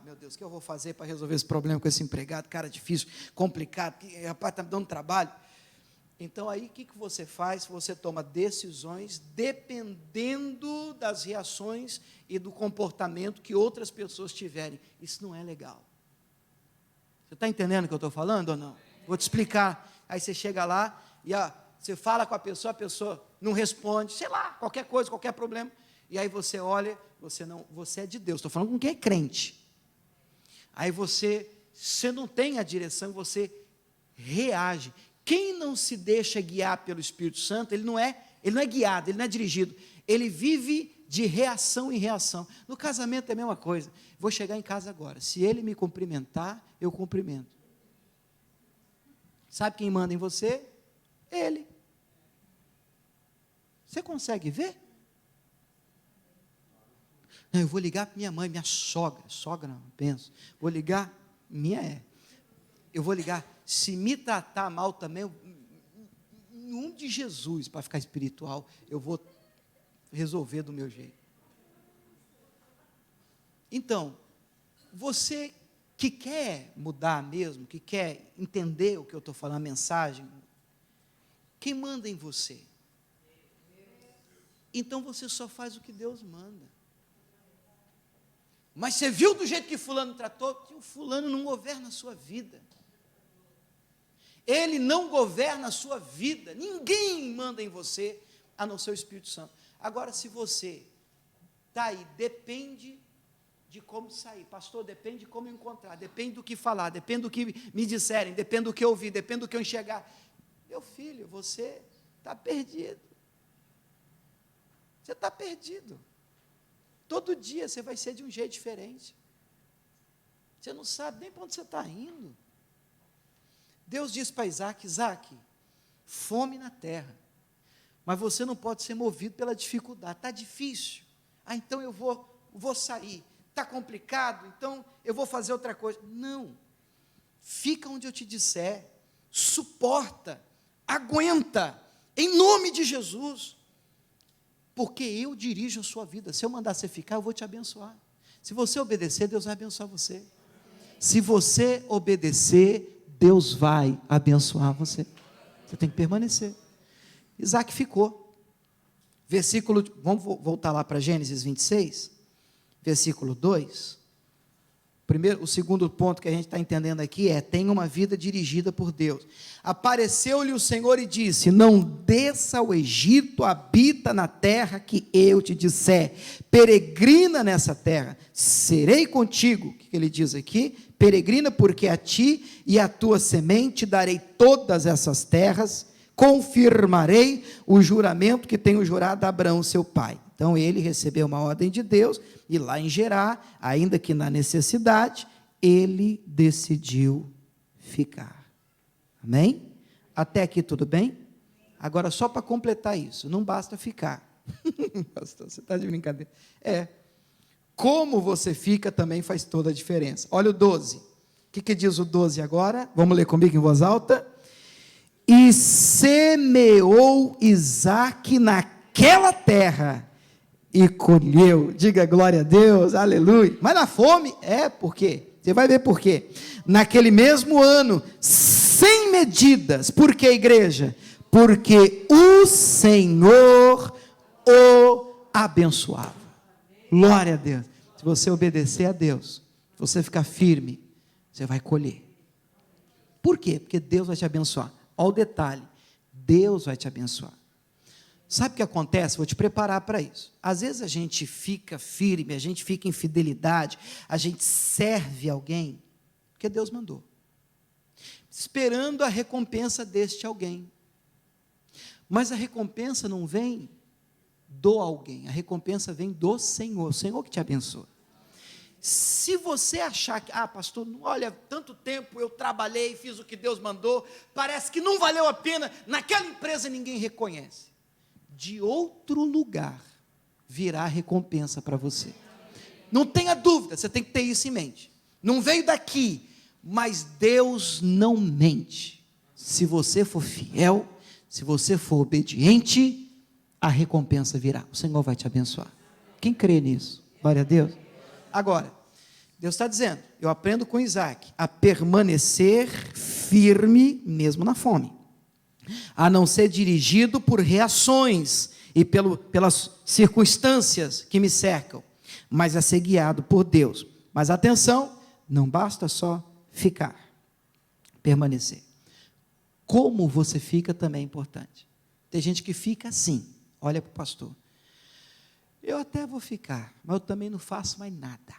meu Deus, o que eu vou fazer para resolver esse problema com esse empregado, cara difícil, complicado, rapaz, está me dando trabalho. Então aí o que você faz? Você toma decisões dependendo das reações e do comportamento que outras pessoas tiverem. Isso não é legal. Você está entendendo o que eu estou falando ou não? Vou te explicar. Aí você chega lá e você fala com a pessoa não responde, sei lá, qualquer coisa, qualquer problema. E aí você olha, você é de Deus. Estou falando com quem é crente. Aí você não tem a direção, você reage. Quem não se deixa guiar pelo Espírito Santo, ele não é guiado, ele não é dirigido. Ele vive de reação em reação. No casamento é a mesma coisa. Vou chegar em casa agora. Se ele me cumprimentar, eu cumprimento. Sabe quem manda em você? Ele. Você consegue ver? Não, eu vou ligar para minha mãe, minha sogra não, penso. Vou ligar, Minha é. Eu vou ligar, se me tratar mal também, em nome de Jesus, para ficar espiritual, eu vou resolver do meu jeito. Então, você que quer mudar mesmo, que quer entender o que eu estou falando, a mensagem, quem manda em você? Então você só faz o que Deus manda. Mas você viu do jeito que fulano tratou? O fulano não governa a sua vida. Ele não governa a sua vida. Ninguém manda em você, a não ser o Espírito Santo. Agora, se você está aí, depende de como sair. Pastor, depende de como encontrar, depende do que falar, depende do que me disserem, depende do que eu ouvir, depende do que eu enxergar. Meu filho, você está perdido. Você está perdido. Todo dia você vai ser de um jeito diferente. Você não sabe nem para onde você está indo. Deus disse para Isaac, Isaac, fome na terra, mas você não pode ser movido pela dificuldade. Está difícil. Então eu vou sair. Está complicado, então eu vou fazer outra coisa. Não. Fica onde eu te disser. Suporta. Aguenta. Em nome de Jesus. Porque eu dirijo a sua vida. Se eu mandar você ficar, eu vou te abençoar. Se você obedecer, Deus vai abençoar você. Se você obedecer, Deus vai abençoar você. Você tem que permanecer. Isaac ficou. Vamos voltar lá para Gênesis 26, versículo 2. O segundo ponto que a gente está entendendo aqui é: tenha uma vida dirigida por Deus. Apareceu-lhe o Senhor e disse: não desça ao Egito, habita na terra que eu te disser, peregrina nessa terra, serei contigo. O que ele diz aqui? Peregrina, porque a ti e a tua semente darei todas essas terras, confirmarei o juramento que tenho jurado a Abraão seu pai. Então ele recebeu uma ordem de Deus, e lá em Gerar, ainda que na necessidade, ele decidiu ficar. Amém? Até aqui tudo bem? Agora, só para completar isso, não basta ficar. Pastor, você está de brincadeira. Como você fica também faz toda a diferença. Olha o 12. O que diz o 12 agora? Vamos ler comigo em voz alta. E semeou Isaque naquela terra, e colheu. Diga glória a Deus, aleluia. Mas na fome, por quê? Você vai ver por quê. Naquele mesmo ano, sem medidas. Por que, igreja? Porque o Senhor o abençoava. Glória a Deus. Se você obedecer a Deus, se você ficar firme, você vai colher. Por quê? Porque Deus vai te abençoar. Olha o detalhe, Deus vai te abençoar. Sabe o que acontece? Vou te preparar para isso. Às vezes a gente fica firme, a gente fica em fidelidade, a gente serve alguém, porque Deus mandou, esperando a recompensa deste alguém. Mas a recompensa não vem do alguém, a recompensa vem do Senhor, o Senhor que te abençoa. Se você achar que, pastor, olha, tanto tempo eu trabalhei, fiz o que Deus mandou, parece que não valeu a pena, naquela empresa ninguém reconhece. De outro lugar virá a recompensa para você. Não tenha dúvida, você tem que ter isso em mente. Não veio daqui, mas Deus não mente. Se você for fiel, se você for obediente, a recompensa virá. O Senhor vai te abençoar. Quem crê nisso? Glória a Deus. Agora, Deus está dizendo, eu aprendo com Isaac a permanecer firme mesmo na fome, a não ser dirigido por reações e pelas circunstâncias que me cercam, mas a ser guiado por Deus. Mas atenção, não basta só ficar, permanecer. Como você fica também é importante. Tem gente que fica assim, olha para o pastor, eu até vou ficar, mas eu também não faço mais nada.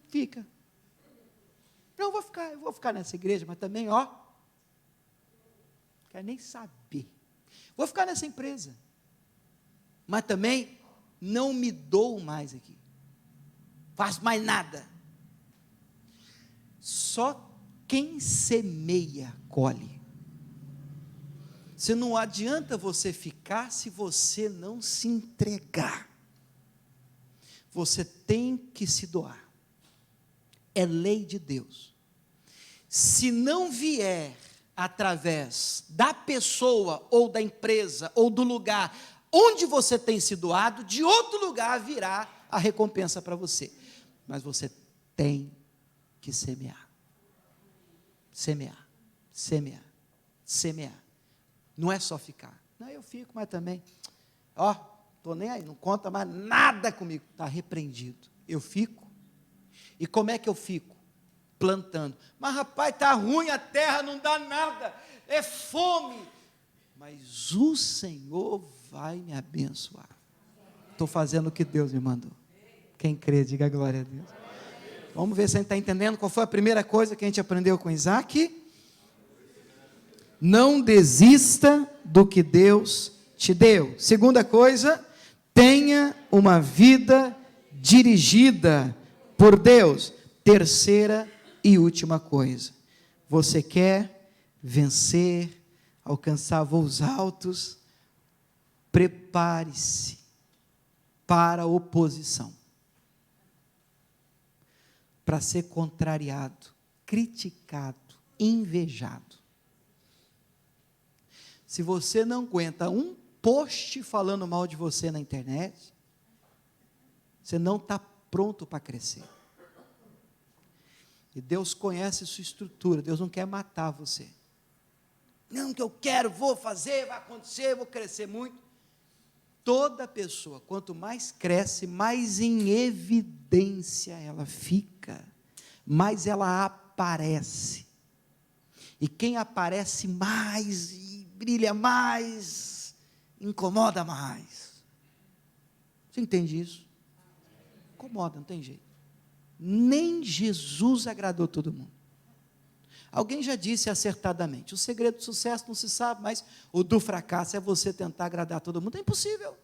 Fica. Eu vou ficar nessa igreja, mas também, não quero nem saber. Vou ficar nessa empresa, mas também não me dou mais aqui. Faço mais nada. Só quem semeia, colhe. Se não adianta você ficar se você não se entregar. Você tem que se doar. é lei de Deus. Se não vier através da pessoa, ou da empresa, ou do lugar onde você tem se doado, de outro lugar virá a recompensa para você. Mas você tem que semear. Semear, semear, semear. Não é só ficar. Não, eu fico, mas também, estou nem aí, não conta mais nada comigo. Está repreendido. Eu fico. E como é que eu fico? Plantando. Mas rapaz, está ruim a terra, não dá nada, é fome. Mas o Senhor vai me abençoar. Estou fazendo o que Deus me mandou. Quem crê, diga glória a Deus. Vamos ver se a gente está entendendo qual foi a primeira coisa que a gente aprendeu com Isaac. Não desista do que Deus te deu. Segunda coisa, tenha uma vida dirigida por Deus. Terceira e última coisa, você quer vencer, alcançar voos altos, prepare-se para a oposição, para ser contrariado, criticado, invejado. Se você não aguenta um post falando mal de você na internet, você não está pronto para crescer. E Deus conhece sua estrutura, Deus não quer matar você. Não, que eu quero, vou fazer, vai acontecer, vou crescer muito. Toda pessoa, quanto mais cresce, mais em evidência ela fica, mais ela aparece. E quem aparece mais, e brilha mais, incomoda mais. Você entende isso? Incomoda, não tem jeito. Nem Jesus agradou todo mundo. Alguém já disse acertadamente, o segredo do sucesso não se sabe, mas o do fracasso é você tentar agradar todo mundo. É impossível.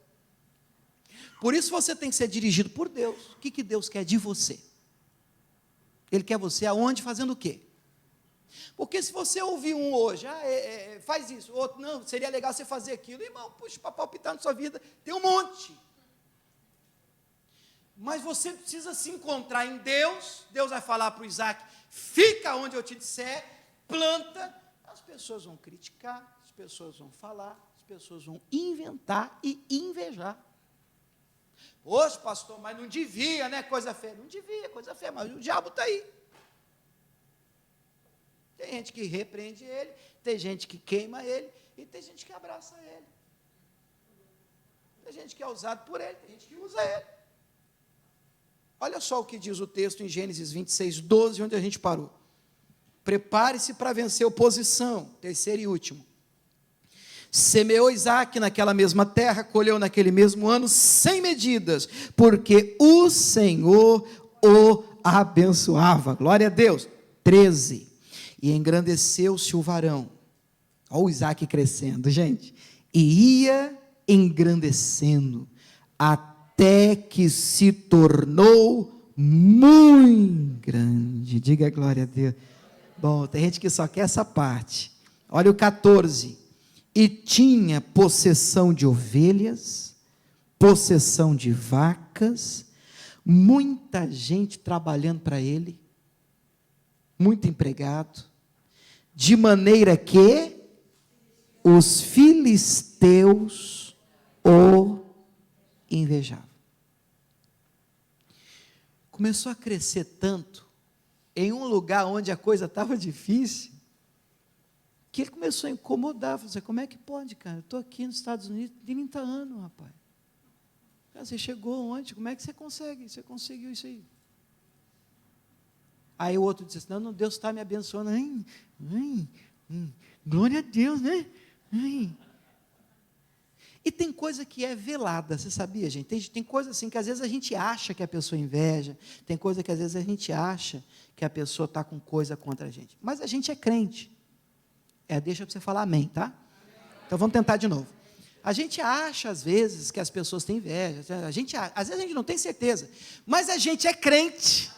Por isso você tem que ser dirigido por Deus. O que Deus quer de você? Ele quer você aonde, fazendo o quê? Porque se você ouvir um hoje, faz isso, outro, não, seria legal você fazer aquilo, irmão, puxa, para palpitar na sua vida, tem um monte. Mas você precisa se encontrar em Deus. Deus vai falar para o Isaac, fica onde eu te disser, planta. As pessoas vão criticar, as pessoas vão falar, as pessoas vão inventar e invejar. Hoje, pastor, mas não devia, né, coisa feia. Não devia, coisa feia, mas o diabo está aí. Tem gente que repreende ele, tem gente que queima ele, e tem gente que abraça ele. Tem gente que é usado por ele, tem gente que usa ele. Olha só o que diz o texto em Gênesis 26, 12, onde a gente parou. Prepare-se para vencer oposição. Terceiro e último. Semeou Isaac naquela mesma terra, colheu naquele mesmo ano, sem medidas, porque o Senhor o abençoava. Glória a Deus. 13. E engrandeceu-se o varão. Olha o Isaac crescendo, gente. E ia engrandecendo, até que se tornou muito grande. Diga glória a Deus. Bom, tem gente que só quer essa parte. Olha o 14. E tinha possessão de ovelhas, possessão de vacas, muita gente trabalhando para ele, muito empregado, de maneira que os filisteus o invejavam. Começou a crescer tanto, em um lugar onde a coisa estava difícil, que ele começou a incomodar. Falei, como é que pode, cara? Eu estou aqui nos Estados Unidos, 30 anos, rapaz. Cara, você chegou ontem, como é que você consegue? Você conseguiu isso aí? Aí o outro disse, não, Deus está me abençoando. Glória a Deus, né? E tem coisa que é velada, você sabia, gente? Tem coisa assim que às vezes a gente acha que a pessoa inveja, tem coisa que às vezes a gente acha que a pessoa está com coisa contra a gente. Mas a gente é crente. Deixa para você falar amém, tá? Então vamos tentar de novo. A gente acha às vezes que as pessoas têm inveja, às vezes a gente não tem certeza, mas a gente é crente.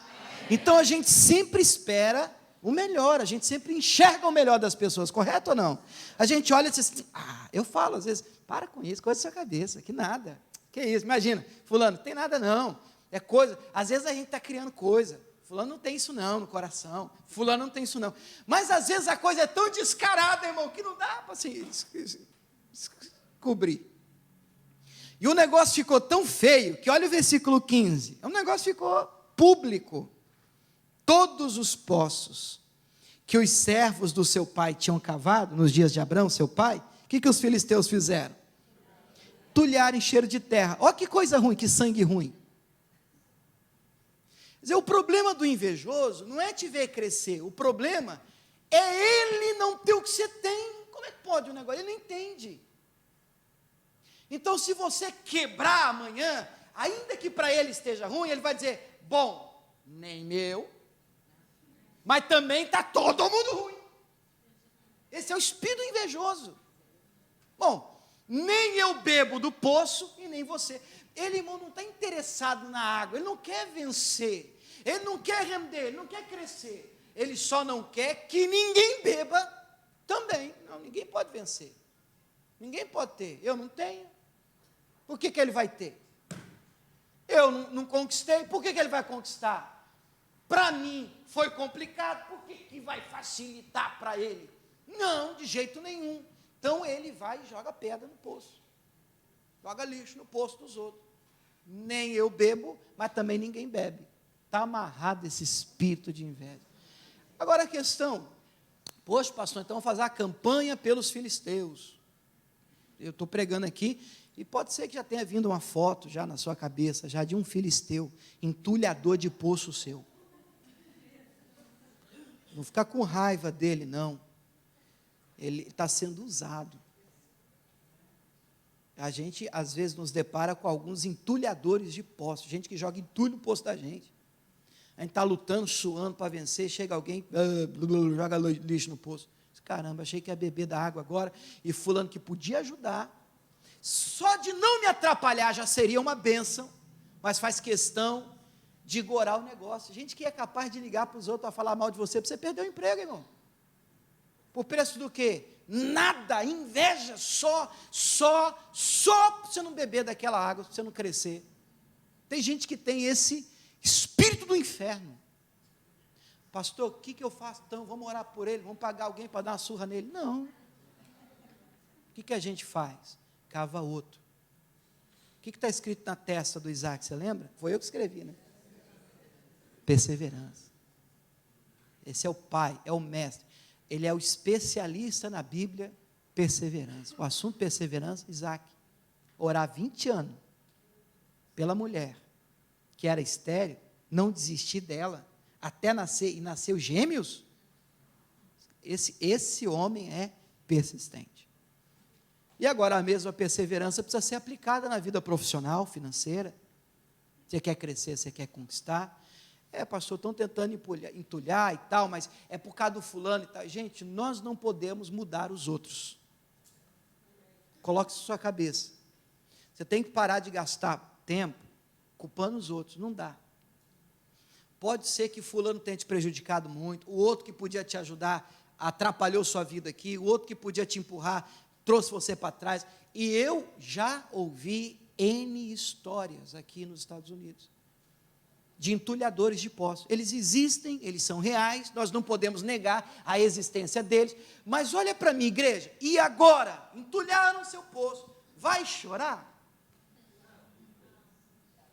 Então a gente sempre espera o melhor, a gente sempre enxerga o melhor das pessoas, correto ou não? A gente olha e diz assim, eu falo às vezes, para com isso, coisa da sua cabeça, que nada, que isso, imagina, fulano, tem nada não, é coisa, às vezes a gente está criando coisa, fulano não tem isso não no coração, fulano não tem isso não. Mas às vezes a coisa é tão descarada, irmão, que não dá para assim, cobrir. E o negócio ficou tão feio, que olha o versículo 15, o negócio ficou público. Todos os poços que os servos do seu pai tinham cavado, nos dias de Abrão, seu pai, o que os filisteus fizeram? Tulharam, encheram de terra. Olha que coisa ruim, que sangue ruim. Quer dizer, o problema do invejoso não é te ver crescer, o problema é ele não ter o que você tem. Como é que pode um negócio? Ele não entende. Então, se você quebrar amanhã, ainda que para ele esteja ruim, ele vai dizer, bom, nem meu, mas também está todo mundo ruim. Esse é o espírito invejoso. Bom, nem eu bebo do poço e nem você. Ele, irmão, não está interessado na água, ele não quer vencer, ele não quer render, ele não quer crescer, ele só não quer que ninguém beba também. Não, ninguém pode vencer, ninguém pode ter, eu não tenho, por que ele vai ter? Eu não conquistei, por que ele vai conquistar? Para mim foi complicado, por que vai facilitar para ele? Não, de jeito nenhum. Então ele vai e joga pedra no poço, joga lixo no poço dos outros. Nem eu bebo, mas também ninguém bebe. Está amarrado esse espírito de inveja. Agora a questão, poxa pastor, então vamos fazer a campanha pelos filisteus. Eu estou pregando aqui, e pode ser que já tenha vindo uma foto já na sua cabeça, já de um filisteu, entulhador de poço seu. Não ficar com raiva dele, não. Ele está sendo usado. A gente, às vezes, nos depara com alguns entulhadores de poço, gente que joga entulho no poço da gente. A gente está lutando, suando para vencer, chega alguém, joga lixo no poço. Caramba, achei que ia beber da água agora, e fulano que podia ajudar, só de não me atrapalhar já seria uma bênção, mas faz questão de gorar o negócio. Gente que é capaz de ligar para os outros a falar mal de você, para você perder o emprego, irmão. Por preço do quê? Nada, inveja, só para você não beber daquela água, para você não crescer. Tem gente que tem esse espírito do inferno. Pastor, o que eu faço? Então, vamos orar por ele, vamos pagar alguém para dar uma surra nele. Não. O que a gente faz? Cava outro. O que está escrito na testa do Isaac, você lembra? Foi eu que escrevi, né? Perseverança. Esse é o pai, é o mestre. Ele é o especialista na Bíblia, perseverança. O assunto perseverança, Isaac. Orar 20 anos pela mulher, que era estéril, não desistir dela, até nascer, e nasceu gêmeos. Esse homem é persistente. E agora a mesma perseverança precisa ser aplicada na vida profissional, financeira. Você quer crescer, você quer conquistar. Pastor, estão tentando entulhar e tal, mas é por causa do fulano e tal. Gente, nós não podemos mudar os outros. Coloque isso na sua cabeça. Você tem que parar de gastar tempo culpando os outros, não dá. Pode ser que fulano tenha te prejudicado muito, o outro que podia te ajudar atrapalhou sua vida aqui, o outro que podia te empurrar trouxe você para trás. E eu já ouvi N histórias aqui nos Estados Unidos de entulhadores de poços. Eles existem, eles são reais, nós não podemos negar a existência deles, mas olha para mim, igreja, e agora? Entulharam seu poço, vai chorar?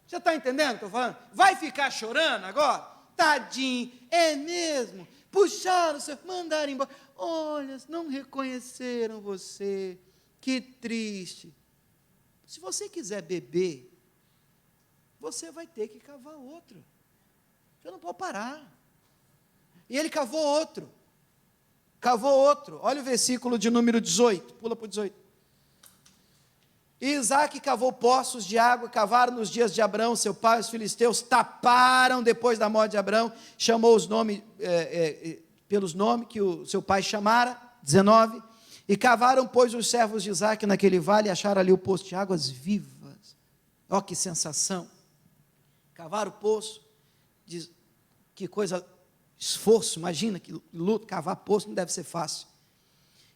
Você está entendendo o que eu estou falando? Vai ficar chorando agora? Tadinho, é mesmo? Puxaram, mandaram embora. Olha, não reconheceram você, que triste. Se você quiser beber, você vai ter que cavar outro. Você não pode parar. E ele cavou outro. Olha o versículo de número 18. Pula para o 18. E Isaac cavou poços de água, cavaram nos dias de Abrão, seu pai, os filisteus, taparam depois da morte de Abrão, chamou os nomes, pelos nomes que o seu pai chamara, 19, e cavaram, pois, os servos de Isaac naquele vale, e acharam ali o poço de águas vivas. Ó, que sensação! Cavaram o poço, que coisa, esforço, imagina que luta, cavar poço não deve ser fácil.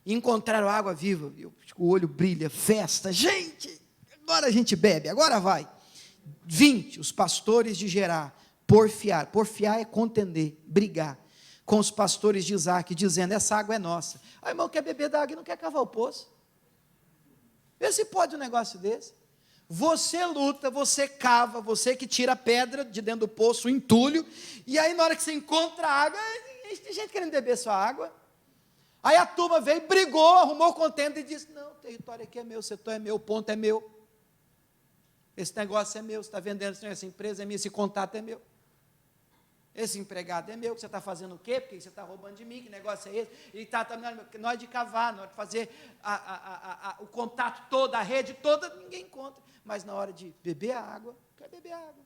E encontraram água viva, o olho brilha, festa, gente, agora a gente bebe, agora vai. 20, os pastores de Gerar, porfiar. Porfiar é contender, brigar com os pastores de Isaac, dizendo: essa água é nossa. Aí o irmão quer beber da água e não quer cavar o poço. Vê se pode um negócio desse. Você luta, você cava, você que tira a pedra de dentro do poço, o entulho, e aí na hora que você encontra a água, tem gente querendo beber sua água. Aí a turma veio, brigou, arrumou contenda e disse: não, o território aqui é meu, o setor é meu, o ponto é meu. Esse negócio é meu, você está vendendo essa empresa é minha, esse contato é meu. Esse empregado é meu, que você está fazendo o quê? Porque você está roubando de mim, que negócio é esse? E está na hora de cavar, na hora de fazer o contato todo, a rede toda, ninguém encontra. Mas na hora de beber a água, quer beber a água.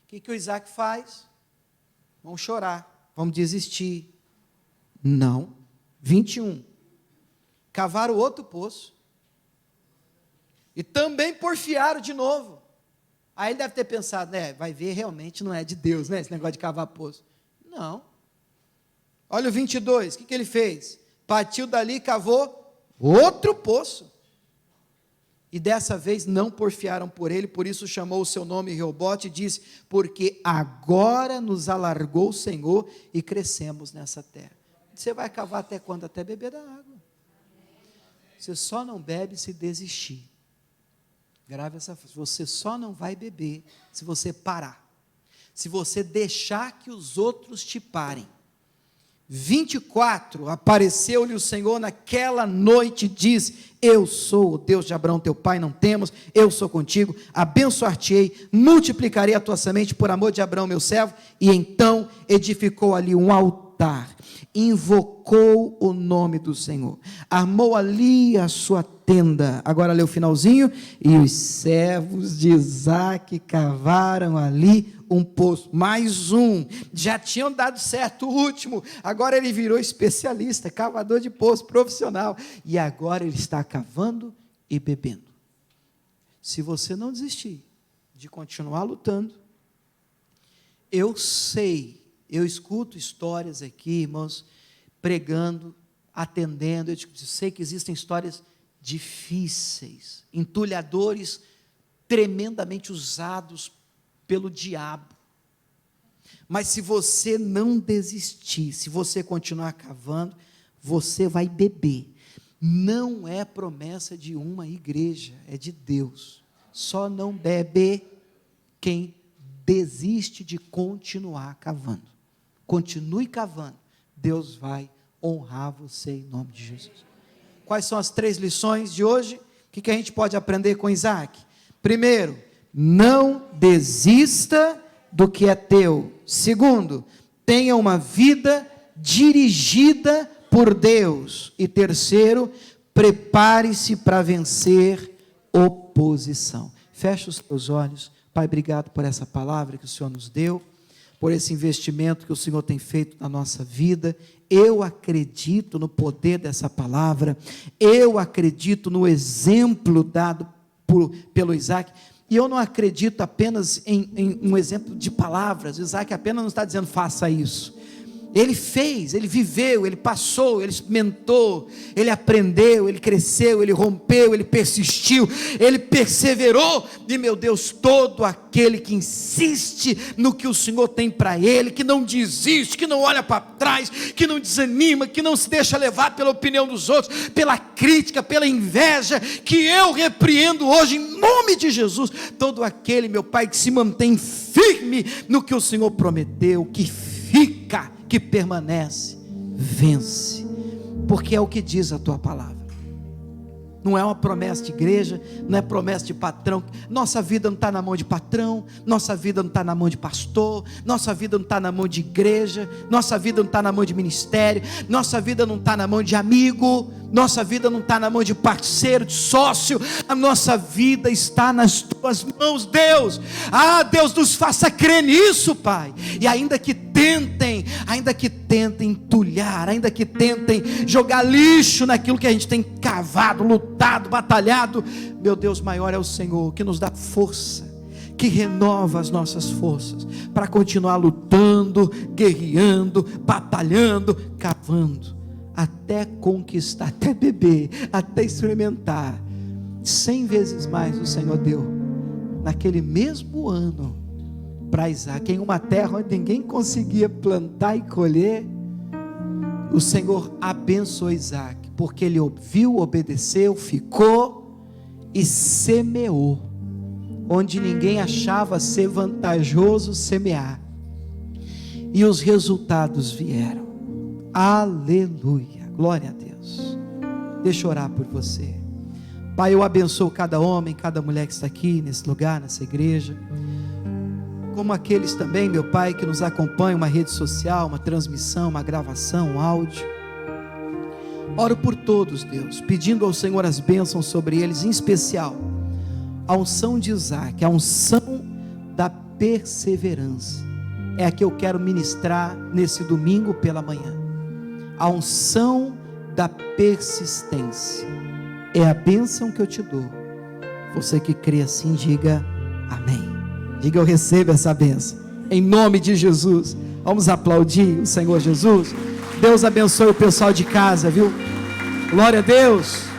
O que o Isaac faz? Vamos chorar, vamos desistir. Não. 21. Cavaram outro poço. E também porfiaram de novo. Aí ele deve ter pensado, vai ver, realmente não é de Deus, esse negócio de cavar poço. Não. Olha o 22, o que ele fez? Partiu dali e cavou outro poço. E dessa vez não porfiaram por ele, por isso chamou o seu nome Reobote e disse: porque agora nos alargou o Senhor e crescemos nessa terra. Você vai cavar até quando? Até beber da água. Você só não bebe se desistir. Grave essa frase: você só não vai beber se você parar, se você deixar que os outros te parem. 24, apareceu-lhe o Senhor naquela noite e disse: eu sou o Deus de Abraão teu pai, não temos, eu sou contigo, abençoar-te-ei, multiplicarei a tua semente por amor de Abraão meu servo. E então edificou ali um altar, invocou o nome do Senhor, armou ali a sua tenda. Agora lê o finalzinho: e os servos de Isaac cavaram ali um poço, mais um, já tinham dado certo o último, agora ele virou especialista, cavador de poço profissional, e agora ele está cavando e bebendo. Se você não desistir de continuar lutando, eu sei, eu escuto histórias aqui, irmãos, pregando, atendendo, eu sei que existem histórias difíceis, entulhadores tremendamente usados pelo diabo. Mas se você não desistir, se você continuar cavando, você vai beber. Não é promessa de uma igreja, é de Deus. Só não bebe quem desiste de continuar cavando. Continue cavando, Deus vai honrar você em nome de Jesus. Quais são as 3 lições de hoje? O que a gente pode aprender com Isaac? Primeiro, não desista do que é teu. Segundo, tenha uma vida dirigida por Deus. E terceiro, prepare-se para vencer oposição. Feche os teus olhos. Pai, obrigado por essa palavra que o Senhor nos deu, por esse investimento que o Senhor tem feito na nossa vida. Eu acredito no poder dessa palavra, eu acredito no exemplo dado pelo Isaac. E eu não acredito apenas em um exemplo de palavras. Isaac apenas não está dizendo faça isso. Ele fez, ele viveu, ele passou, ele experimentou, ele aprendeu, ele cresceu, ele rompeu, ele persistiu, ele perseverou. E meu Deus, todo aquele que insiste no que o Senhor tem para ele, que não desiste, que não olha para trás, que não desanima, que não se deixa levar pela opinião dos outros, pela crítica, pela inveja, que eu repreendo hoje em nome de Jesus. Todo aquele, meu Pai, que se mantém firme no que o Senhor prometeu, que fica, que permanece, vence, porque é o que diz a tua palavra. Não é uma promessa de igreja, não é promessa de patrão. Nossa vida não está na mão de patrão, nossa vida não está na mão de pastor, nossa vida não está na mão de igreja, nossa vida não está na mão de ministério, nossa vida não está na mão de amigo, nossa vida não está na mão de parceiro, de sócio, a nossa vida está nas tuas mãos, Deus. Deus, nos faça crer nisso, Pai. E ainda que tentem entulhar, ainda que tentem jogar lixo naquilo que a gente tem cavado, lutado, batalhado, meu Deus, maior é o Senhor, que nos dá força, que renova as nossas forças, para continuar lutando, guerreando, batalhando, cavando, até conquistar, até beber, até experimentar. 100 vezes mais o Senhor deu, naquele mesmo ano para Isaac, em uma terra onde ninguém conseguia plantar e colher. O Senhor abençoou Isaac, porque ele ouviu, obedeceu, ficou e semeou, onde ninguém achava ser vantajoso semear, e os resultados vieram. Aleluia, glória a Deus. Deixa eu orar por você. Pai, eu abençoo cada homem, cada mulher que está aqui nesse lugar, nessa igreja, como aqueles também, meu Pai, que nos acompanham, uma rede social, uma transmissão, uma gravação, um áudio. Oro por todos, Deus, pedindo ao Senhor as bênçãos sobre eles, em especial a unção de Isaac, a unção da perseverança, é a que eu quero ministrar nesse domingo pela manhã. A unção da persistência é a bênção que eu te dou. Você que crê assim, diga amém. Diga: eu recebo essa bênção, em nome de Jesus. Vamos aplaudir o Senhor Jesus. Deus abençoe o pessoal de casa, viu? Glória a Deus.